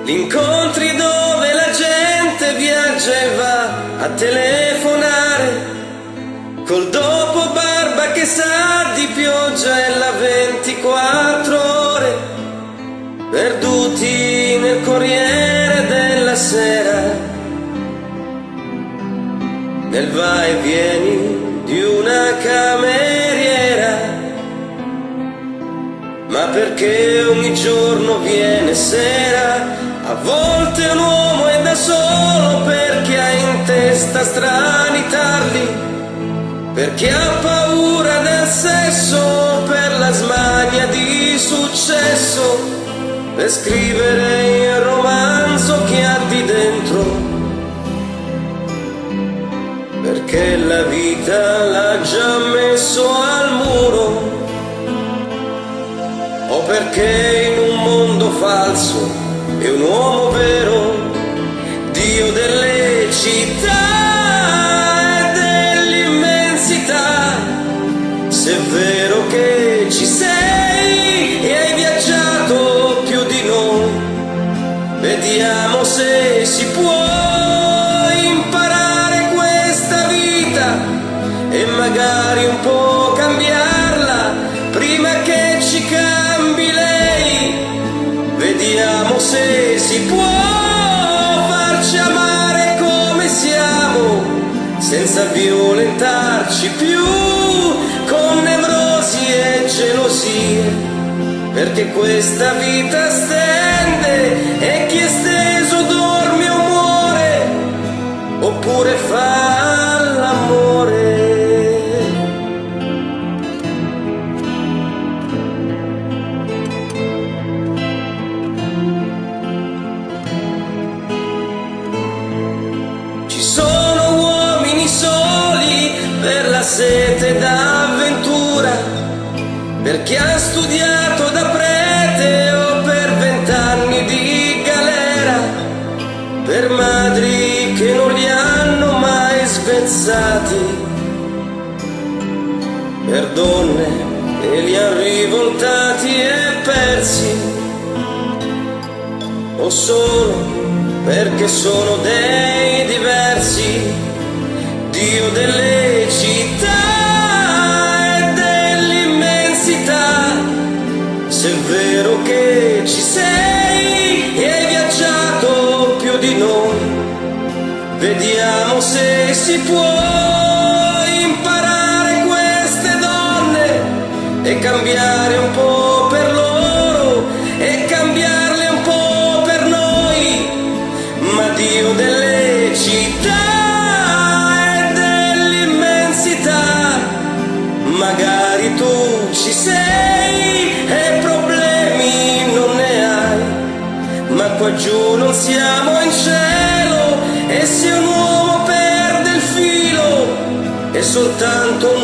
Incontri dove la gente viaggia e va a telefonare, col dopo barba che sa di pioggia e la 24 ore, perduti nel Corriere della Sera, nel va e vieni di una cameriera. Ma perché ogni giorno viene sera? A volte un uomo è da solo perché ha in testa strani tarli, perché ha paura del sesso, per la smania di successo, per scrivere il romanzo che ha di dentro, perché la vita l'ha già messo al muro, o perché in un mondo falso è un uomo vero, Dio delle città e dell'immensità. Se è vero che ci sei e hai viaggiato più di noi, vediamo se si può imparare questa vita e magari un po' cambiarla prima che ci cambi lei. Vediamo se si può farci amare come siamo, senza violentarci più con nevrosi e gelosie, perché questa vita stende e chi è steso dorme o muore, oppure fa l'amore. Sete d'avventura, per chi ha studiato da prete o per 20 anni di galera, per madri che non li hanno mai svezzati, per donne che li han rivoltati e persi, o solo perché sono dei diversi, Dio delle città e dell'immensità. Se è vero che ci sei e hai viaggiato più di noi, vediamo se si può imparare queste donne e cambiare un po' per loro e cambiarle un po' per noi. Ma Dio delle città, magari tu ci sei e problemi non ne hai, ma qua giù non siamo in cielo, e se un uomo perde il filo è soltanto un